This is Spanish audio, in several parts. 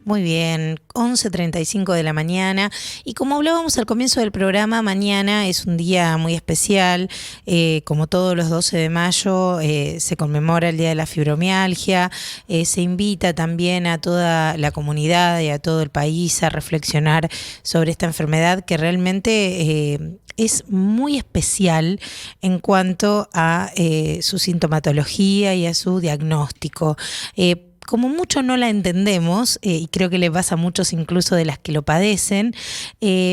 Muy bien, 11:35 de la mañana. Y como hablábamos al comienzo del programa, mañana es un día muy especial. Como todos los 12 de mayo se conmemora el Día de la Fibromialgia. Se invita también a toda la comunidad y a todo el país a reflexionar sobre esta enfermedad que realmente es muy especial en cuanto a su sintomatología y a su diagnóstico. Como mucho no la entendemos, y creo que le pasa a muchos incluso de las que lo padecen,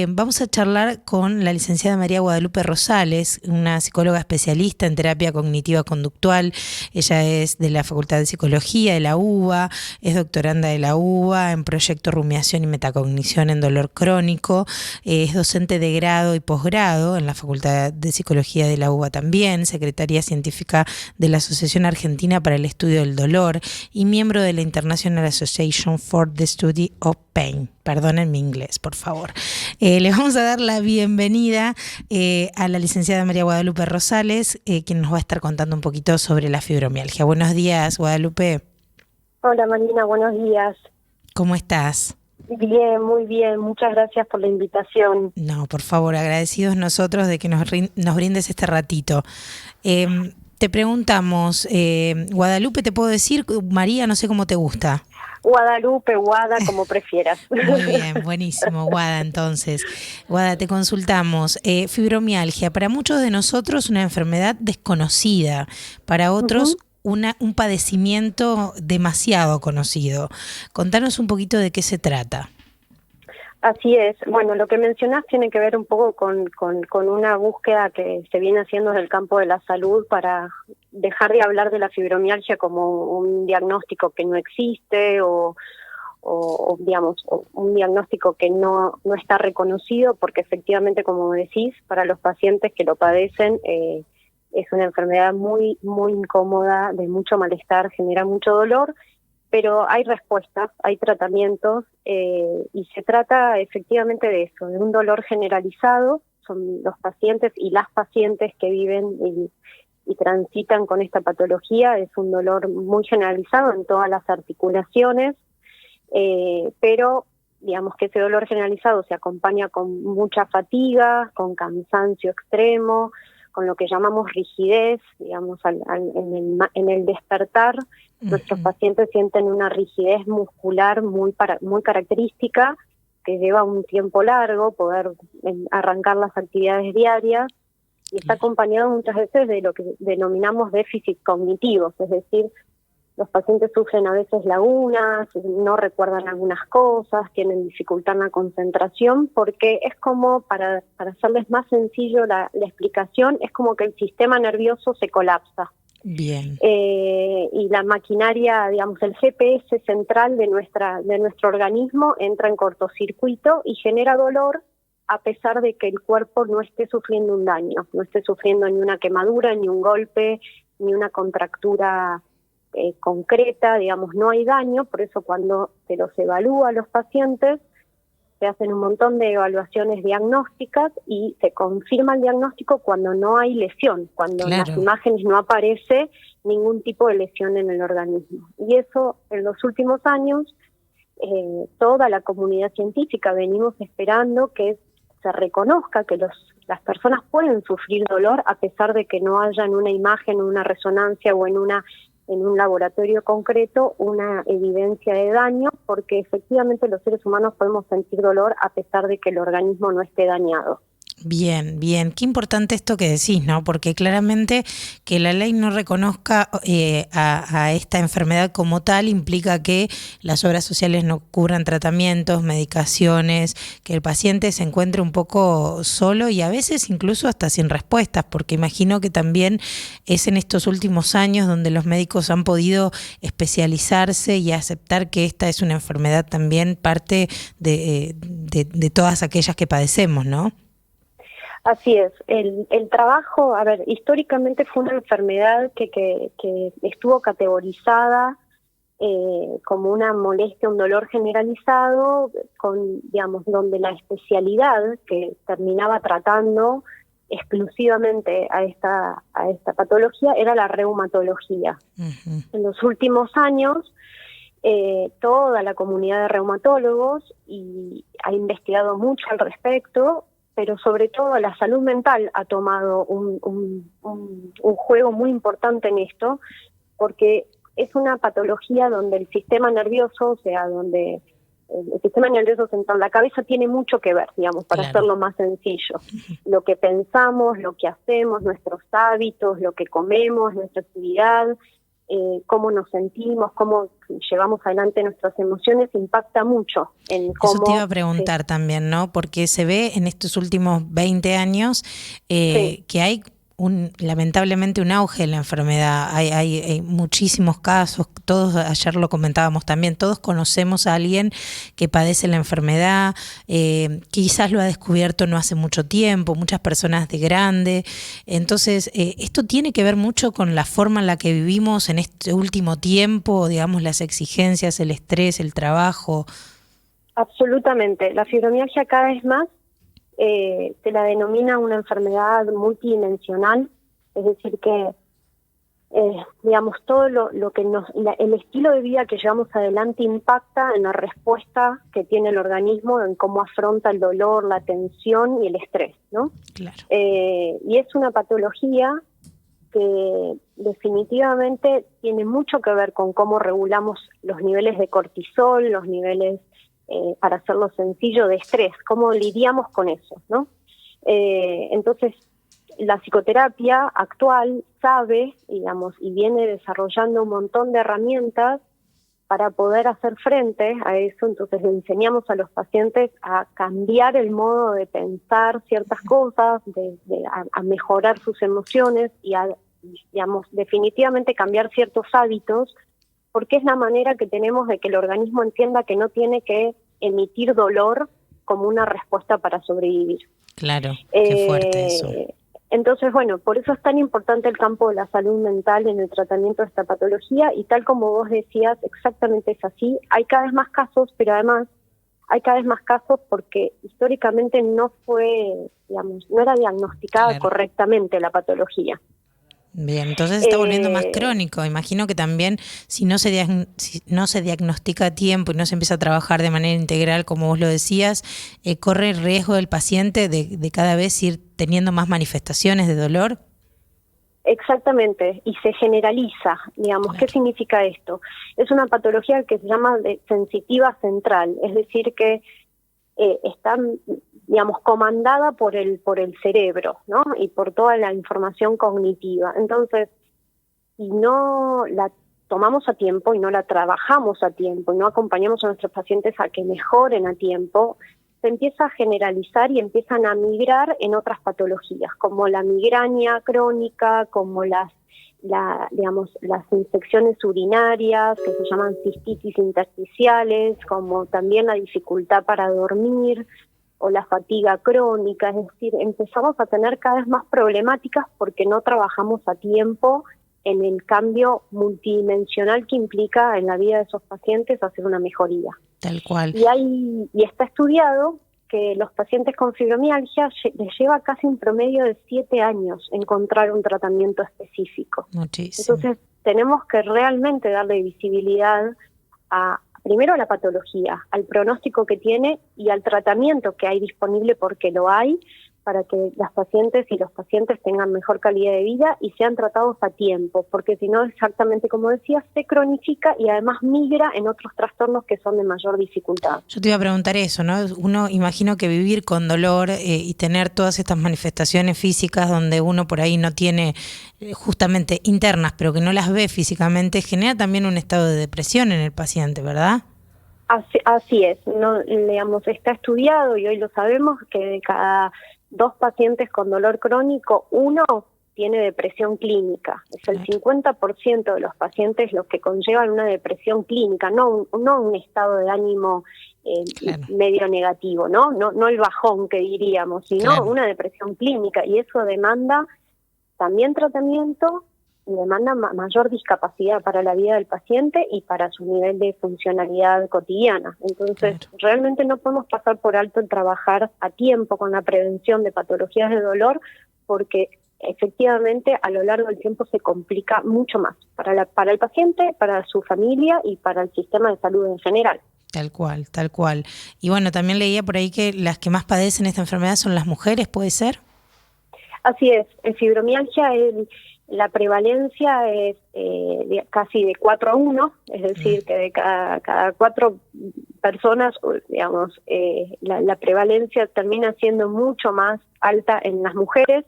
vamos a charlar con la licenciada María Guadalupe Rosales, una psicóloga especialista en terapia cognitiva conductual. Ella es de la Facultad de Psicología de la UBA, es doctoranda de la UBA en proyecto Rumiación y Metacognición en Dolor Crónico, es docente de grado y posgrado en la Facultad de Psicología de la UBA también, secretaria científica de la Asociación Argentina para el Estudio del Dolor y miembro de la International Association for the Study of Pain. Perdonen mi inglés, por favor. Le vamos a dar la bienvenida a la licenciada María Guadalupe Rosales, quien nos va a estar contando un poquito sobre la fibromialgia. Buenos días, Guadalupe. Hola Marina, buenos días. ¿Cómo estás? Bien, muy bien. Muchas gracias por la invitación. No, por favor, agradecidos nosotros de que nos brindes este ratito. Te preguntamos, Guadalupe, te puedo decir, María, no sé cómo te gusta. Guadalupe, Guada, como prefieras. Muy bien, buenísimo, Guada, entonces. Guada, te consultamos. Fibromialgia, para muchos de nosotros una enfermedad desconocida, para otros un padecimiento demasiado conocido. Contanos un poquito de qué se trata. Así es. Bueno, lo que mencionás tiene que ver un poco con una búsqueda que se viene haciendo desde el campo de la salud para dejar de hablar de la fibromialgia como un diagnóstico que no existe o digamos, un diagnóstico que no está reconocido, porque efectivamente, como decís, para los pacientes que lo padecen es una enfermedad muy, muy incómoda, de mucho malestar, genera mucho dolor. Pero hay respuestas, hay tratamientos y se trata efectivamente de eso, de un dolor generalizado. Son los pacientes y las pacientes que viven y transitan con esta patología. Es un dolor muy generalizado en todas las articulaciones, pero digamos que ese dolor generalizado se acompaña con mucha fatiga, con cansancio extremo, con lo que llamamos rigidez, digamos, en el despertar. Nuestros pacientes sienten una rigidez muscular muy característica, que lleva un tiempo largo poder arrancar las actividades diarias, y está acompañado muchas veces de lo que denominamos déficit cognitivos, es decir, los pacientes sufren a veces lagunas, no recuerdan algunas cosas, tienen dificultad en la concentración, porque es como, para hacerles más sencillo la explicación, es como que el sistema nervioso se colapsa. Bien. Y la maquinaria, digamos, el GPS central de nuestro organismo entra en cortocircuito y genera dolor, a pesar de que el cuerpo no esté sufriendo un daño, no esté sufriendo ni una quemadura, ni un golpe, ni una contractura concreta, digamos, no hay daño. Por eso cuando se los evalúa a los pacientes, se hacen un montón de evaluaciones diagnósticas y se confirma el diagnóstico cuando no hay lesión, cuando en las imágenes no aparece ningún tipo de lesión en el organismo. Y eso, en los últimos años, toda la comunidad científica venimos esperando que se reconozca que las personas pueden sufrir dolor a pesar de que no haya en una imagen, en una resonancia o en un laboratorio concreto una evidencia de daño, porque efectivamente los seres humanos podemos sentir dolor a pesar de que el organismo no esté dañado. Bien, bien. Qué importante esto que decís, ¿no? Porque claramente que la ley no reconozca a esta enfermedad como tal implica que las obras sociales no cubran tratamientos, medicaciones, que el paciente se encuentre un poco solo y a veces incluso hasta sin respuestas, porque imagino que también es en estos últimos años donde los médicos han podido especializarse y aceptar que esta es una enfermedad también parte de todas aquellas que padecemos, ¿no? Así es, el trabajo, a ver, históricamente fue una enfermedad que estuvo categorizada como una molestia, un dolor generalizado, con, digamos, donde la especialidad que terminaba tratando exclusivamente a esta patología era la reumatología. En los últimos años toda la comunidad de reumatólogos y ha investigado mucho al respecto, pero sobre todo la salud mental ha tomado un juego muy importante en esto, porque es una patología donde el sistema nervioso, o sea, donde el sistema nervioso central, la cabeza tiene mucho que ver, digamos, para hacerlo más sencillo. Lo que pensamos, lo que hacemos, nuestros hábitos, lo que comemos, nuestra actividad, cómo nos sentimos, cómo llevamos adelante nuestras emociones, impacta mucho en cómo... Eso te iba a preguntar también, ¿no? Porque se ve en estos últimos 20 años que hay lamentablemente un auge en la enfermedad. Hay muchísimos casos, todos, ayer lo comentábamos también, todos conocemos a alguien que padece la enfermedad, quizás lo ha descubierto no hace mucho tiempo, muchas personas de grande. Entonces, esto tiene que ver mucho con la forma en la que vivimos en este último tiempo, digamos, las exigencias, el estrés, el trabajo. Absolutamente. La fibromialgia cada vez más se la denomina una enfermedad multidimensional, es decir que digamos todo lo que el estilo de vida que llevamos adelante impacta en la respuesta que tiene el organismo, en cómo afronta el dolor, la tensión y el estrés, ¿no? Claro. Y es una patología que definitivamente tiene mucho que ver con cómo regulamos los niveles de cortisol, los niveles, para hacerlo sencillo, de estrés, cómo lidiamos con eso, ¿no? Entonces, la psicoterapia actual sabe, digamos, y viene desarrollando un montón de herramientas para poder hacer frente a eso. Entonces le enseñamos a los pacientes a cambiar el modo de pensar ciertas cosas, a mejorar sus emociones y a, digamos, definitivamente cambiar ciertos hábitos, porque es la manera que tenemos de que el organismo entienda que no tiene que emitir dolor como una respuesta para sobrevivir. Claro, qué fuerte eso. Entonces, bueno, por eso es tan importante el campo de la salud mental en el tratamiento de esta patología, y tal como vos decías, exactamente es así. Hay cada vez más casos, pero además hay cada vez más casos porque históricamente no fue, digamos, no era diagnosticada correctamente la patología. Bien, entonces se está volviendo más crónico. Imagino que también si no se diagnostica a tiempo y no se empieza a trabajar de manera integral, como vos lo decías, corre el riesgo del paciente de cada vez ir teniendo más manifestaciones de dolor. Exactamente, y se generaliza, digamos. Claro. ¿Qué significa esto? Es una patología que se llama sensitiva central, es decir que está, digamos, comandada por el cerebro, ¿no? Y por toda la información cognitiva. Entonces, si no la tomamos a tiempo y no la trabajamos a tiempo y no acompañamos a nuestros pacientes a que mejoren a tiempo, se empieza a generalizar y empiezan a migrar en otras patologías, como la migraña crónica, como las infecciones urinarias, que se llaman cistitis intersticiales, como también la dificultad para dormir o la fatiga crónica. Es decir, empezamos a tener cada vez más problemáticas porque no trabajamos a tiempo en el cambio multidimensional que implica en la vida de esos pacientes hacer una mejoría. Tal cual. Y está estudiado que los pacientes con fibromialgia les lleva casi un promedio de 7 años encontrar un tratamiento específico. Muchísimo. Entonces tenemos que realmente darle visibilidad primero a la patología, al pronóstico que tiene y al tratamiento que hay disponible, porque lo hay, para que las pacientes y los pacientes tengan mejor calidad de vida y sean tratados a tiempo, porque si no, exactamente como decía, se cronifica y además migra en otros trastornos que son de mayor dificultad. Yo te iba a preguntar eso, ¿no? Uno, imagino que vivir con dolor y tener todas estas manifestaciones físicas donde uno por ahí no tiene justamente internas, pero que no las ve físicamente, genera también un estado de depresión en el paciente, ¿verdad? Así es, no, digamos, está estudiado y hoy lo sabemos que de cada 2 pacientes con dolor crónico, 1 tiene depresión clínica. Es el 50% de los pacientes los que conllevan una depresión clínica, no un estado de ánimo medio negativo, no el bajón que diríamos, sino una depresión clínica, y eso demanda también tratamiento y demanda mayor discapacidad para la vida del paciente y para su nivel de funcionalidad cotidiana. Entonces, realmente no podemos pasar por alto el trabajar a tiempo con la prevención de patologías de dolor, porque efectivamente a lo largo del tiempo se complica mucho más para el paciente, para su familia y para el sistema de salud en general. Tal cual, tal cual. Y bueno, también leía por ahí que las que más padecen esta enfermedad son las mujeres, ¿puede ser? Así es, en fibromialgia la prevalencia es casi de 4-1, es decir, que de cada 4 personas, digamos, la prevalencia termina siendo mucho más alta en las mujeres.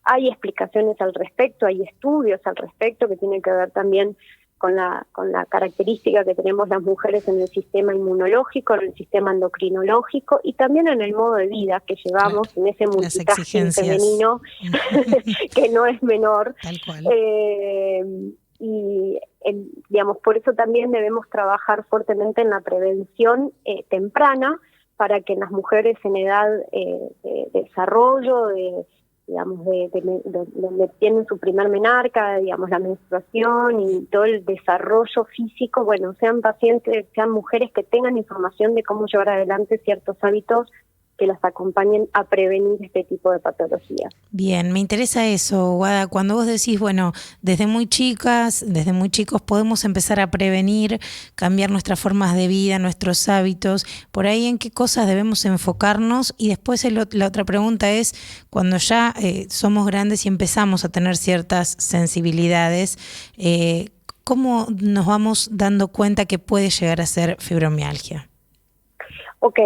Hay explicaciones al respecto, hay estudios al respecto que tienen que ver también con la característica que tenemos las mujeres en el sistema inmunológico, en el sistema endocrinológico y también en el modo de vida que llevamos, claro, en ese multitasking femenino que no es menor. Tal cual. Digamos, por eso también debemos trabajar fuertemente en la prevención temprana para que en las mujeres en edad de desarrollo, digamos, donde tienen su primer menarca, digamos, la menstruación y todo el desarrollo físico, bueno, sean pacientes, sean mujeres que tengan información de cómo llevar adelante ciertos hábitos que las acompañen a prevenir este tipo de patologías. Bien, me interesa eso, Guada. Cuando vos decís, bueno, desde muy chicas, desde muy chicos podemos empezar a prevenir, cambiar nuestras formas de vida, nuestros hábitos, por ahí en qué cosas debemos enfocarnos. Y después la otra pregunta es, cuando ya somos grandes y empezamos a tener ciertas sensibilidades, ¿cómo nos vamos dando cuenta que puede llegar a ser fibromialgia? Ok,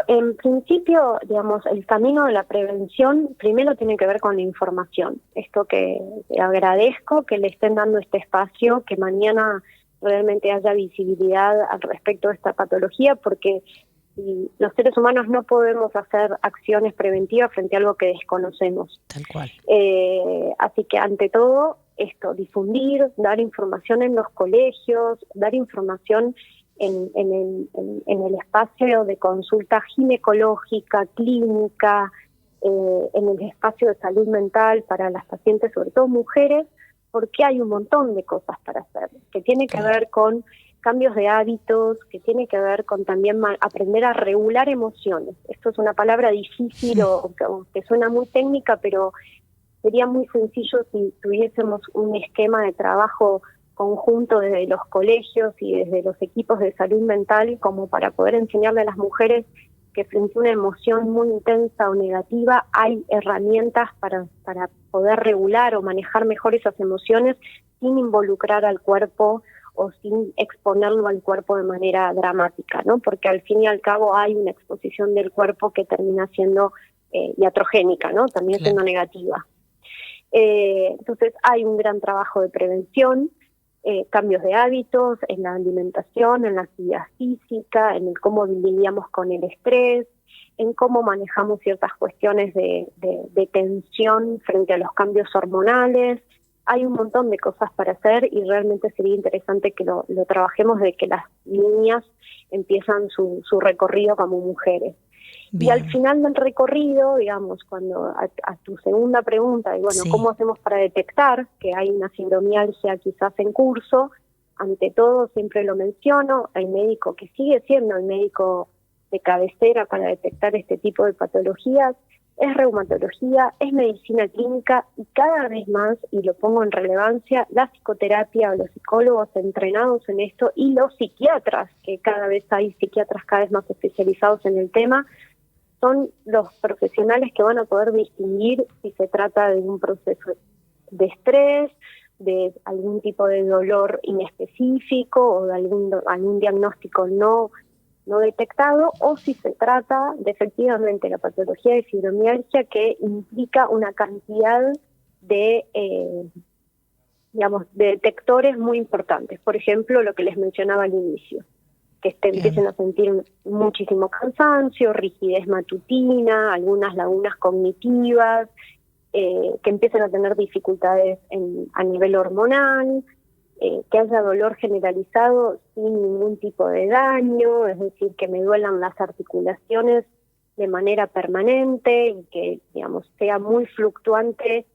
en principio, digamos, el camino de la prevención primero tiene que ver con la información. Esto que agradezco que le estén dando este espacio, que mañana realmente haya visibilidad al respecto de esta patología, porque los seres humanos no podemos hacer acciones preventivas frente a algo que desconocemos. Tal cual. Así que ante todo, difundir, dar información en los colegios, dar información en el espacio de consulta ginecológica, clínica, en el espacio de salud mental para las pacientes, sobre todo mujeres, porque hay un montón de cosas para hacer, que tiene que ver con cambios de hábitos, que tiene que ver con también aprender a regular emociones. Esto es una palabra difícil o que suena muy técnica, pero sería muy sencillo si tuviésemos un esquema de trabajo conjunto desde los colegios y desde los equipos de salud mental como para poder enseñarle a las mujeres que frente a una emoción muy intensa o negativa hay herramientas para poder regular o manejar mejor esas emociones sin involucrar al cuerpo o sin exponerlo al cuerpo de manera dramática, ¿no? Porque al fin y al cabo hay una exposición del cuerpo que termina siendo iatrogénica, ¿no? También siendo negativa. Entonces hay un gran trabajo de prevención, cambios de hábitos en la alimentación, en la actividad física, en el cómo lidiamos con el estrés, en cómo manejamos ciertas cuestiones de tensión frente a los cambios hormonales. Hay un montón de cosas para hacer y realmente sería interesante que lo trabajemos desde que las niñas empiezan su recorrido como mujeres. Bien. Y al final del recorrido, digamos, cuando a tu segunda pregunta, y bueno, sí, ¿cómo hacemos para detectar que hay una fibromialgia quizás en curso? Ante todo, siempre lo menciono, el médico que sigue siendo el médico de cabecera para detectar este tipo de patologías es reumatología, es medicina clínica y cada vez más, y lo pongo en relevancia, la psicoterapia o los psicólogos entrenados en esto y los psiquiatras, que cada vez hay psiquiatras cada vez más especializados en el tema, son los profesionales que van a poder distinguir si se trata de un proceso de estrés, de algún tipo de dolor inespecífico o de algún diagnóstico no detectado, o si se trata de efectivamente la patología de fibromialgia que implica una cantidad de detectores muy importantes. Por ejemplo, lo que les mencionaba al inicio, que empiecen a sentir muchísimo cansancio, rigidez matutina, algunas lagunas cognitivas, que empiecen a tener dificultades a nivel hormonal, que haya dolor generalizado sin ningún tipo de daño, es decir, que me duelan las articulaciones de manera permanente y que, digamos, sea muy fluctuante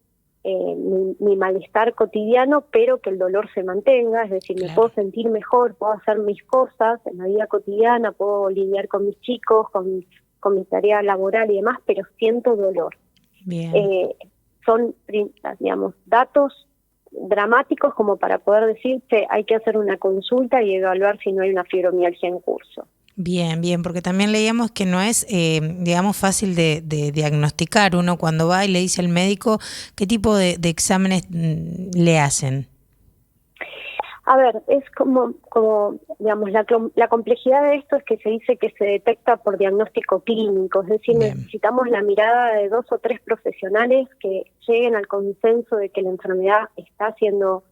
mi malestar cotidiano, pero que el dolor se mantenga, es decir, me puedo sentir mejor, puedo hacer mis cosas en la vida cotidiana, puedo lidiar con mis chicos, con mi tarea laboral y demás, pero siento dolor. Bien. son, digamos, datos dramáticos como para poder decir que hay que hacer una consulta y evaluar si no hay una fibromialgia en curso. Bien, bien, porque también leíamos que no es, digamos, fácil de diagnosticar. Uno cuando va y le dice al médico qué tipo de exámenes le hacen. A ver, es como digamos, la complejidad de esto es que se dice que se detecta por diagnóstico clínico, es decir, Bien. necesitamos la mirada de 2 o 3 profesionales que lleguen al consenso de que la enfermedad está siendo,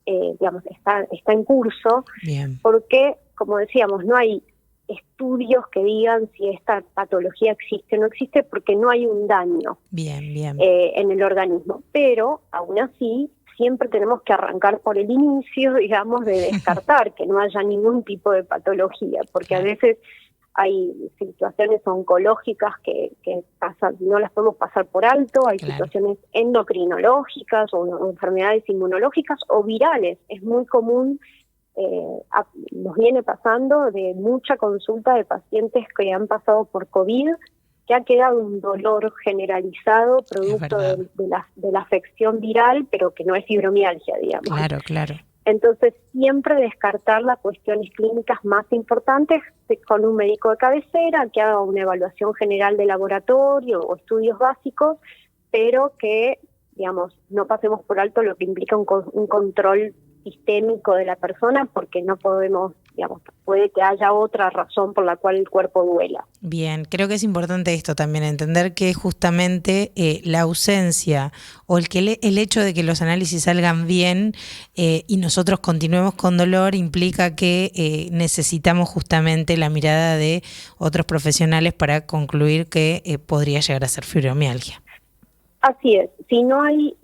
digamos, está en curso. Bien. Porque, como decíamos, no hay estudios que digan si esta patología existe o no existe, porque no hay un daño Bien, bien. en el organismo. Pero, aún así, siempre tenemos que arrancar por el inicio, digamos, de descartar que no haya ningún tipo de patología, porque a veces hay situaciones oncológicas que pasan, no las podemos pasar por alto, hay situaciones endocrinológicas o enfermedades inmunológicas o virales. Es muy común, nos viene pasando de mucha consulta de pacientes que han pasado por COVID, que ha quedado un dolor generalizado producto de la afección viral, pero que no es fibromialgia, digamos. Claro, claro. Entonces, siempre descartar las cuestiones clínicas más importantes con un médico de cabecera, que haga una evaluación general de laboratorio o estudios básicos, pero que, digamos, no pasemos por alto lo que implica un control sistémico de la persona, porque no podemos, digamos, puede que haya otra razón por la cual el cuerpo duela. Bien, creo que es importante esto también, entender que justamente la ausencia o el hecho de que los análisis salgan bien y nosotros continuemos con dolor implica que necesitamos justamente la mirada de otros profesionales para concluir que podría llegar a ser fibromialgia. Así es, si no hay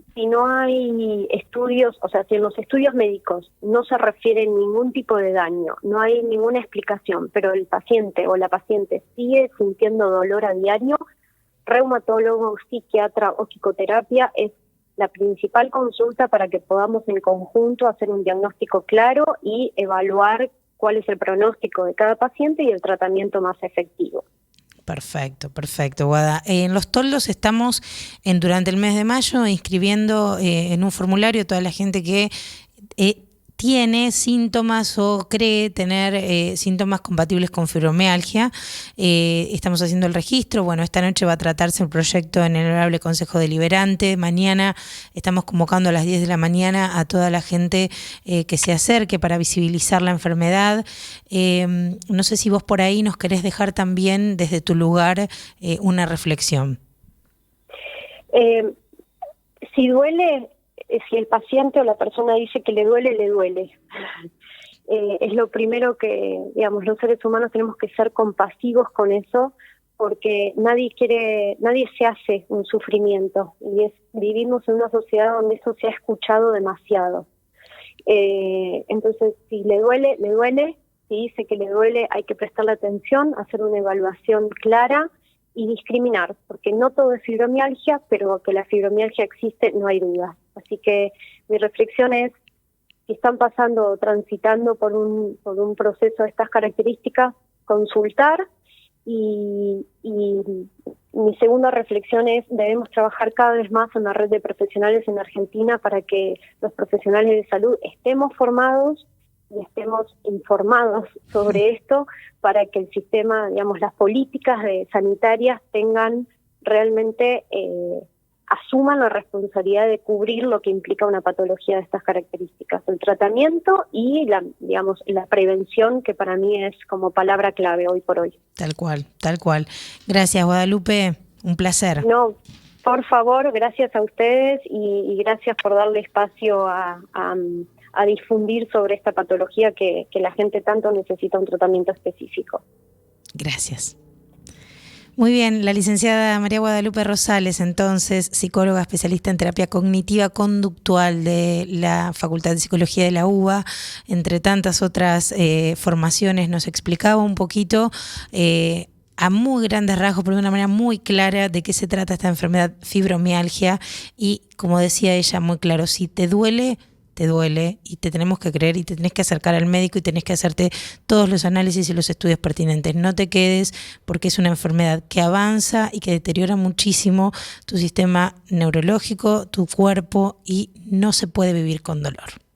estudios, o sea, si en los estudios médicos no se refiere ningún tipo de daño, no hay ninguna explicación, pero el paciente o la paciente sigue sintiendo dolor a diario, reumatólogo, psiquiatra o psicoterapia es la principal consulta para que podamos en conjunto hacer un diagnóstico claro y evaluar cuál es el pronóstico de cada paciente y el tratamiento más efectivo. Perfecto, perfecto, Guada. En Los Toldos estamos durante el mes de mayo inscribiendo en un formulario a toda la gente que tiene síntomas o cree tener síntomas compatibles con fibromialgia. Estamos haciendo el registro. Bueno, esta noche va a tratarse el proyecto en el Honorable Consejo Deliberante. Mañana estamos convocando a las 10 de la mañana a toda la gente que se acerque para visibilizar la enfermedad. No sé si vos por ahí nos querés dejar también desde tu lugar una reflexión. Si duele, si el paciente o la persona dice que le duele, le duele. Es lo primero que, digamos, los seres humanos tenemos que ser compasivos con eso, porque nadie se hace un sufrimiento, y vivimos en una sociedad donde eso se ha escuchado demasiado. Entonces, si le duele, le duele. Si dice que le duele, hay que prestarle atención, hacer una evaluación clara y discriminar, porque no todo es fibromialgia, pero que la fibromialgia existe, no hay duda. Así que mi reflexión es, si están pasando o transitando por un proceso de estas características, consultar. Y mi segunda reflexión es, debemos trabajar cada vez más en la red de profesionales en Argentina para que los profesionales de salud estemos formados y estemos informados sobre esto, para que el sistema, digamos, las políticas sanitarias tengan realmente, asuman la responsabilidad de cubrir lo que implica una patología de estas características, el tratamiento y la prevención, que para mí es como palabra clave hoy por hoy. Tal cual, tal cual. Gracias, Guadalupe, un placer. No, por favor, gracias a ustedes y gracias por darle espacio a difundir sobre esta patología que la gente tanto necesita un tratamiento específico. Gracias. Muy bien, la licenciada María Guadalupe Rosales, entonces, psicóloga especialista en terapia cognitiva conductual de la Facultad de Psicología de la UBA, entre tantas otras formaciones, nos explicaba un poquito a muy grandes rasgos, pero de una manera muy clara, de qué se trata esta enfermedad fibromialgia. Y como decía ella, muy claro, si te duele, te duele y te tenemos que creer y te tenés que acercar al médico y tenés que hacerte todos los análisis y los estudios pertinentes. No te quedes porque es una enfermedad que avanza y que deteriora muchísimo tu sistema neurológico, tu cuerpo y no se puede vivir con dolor.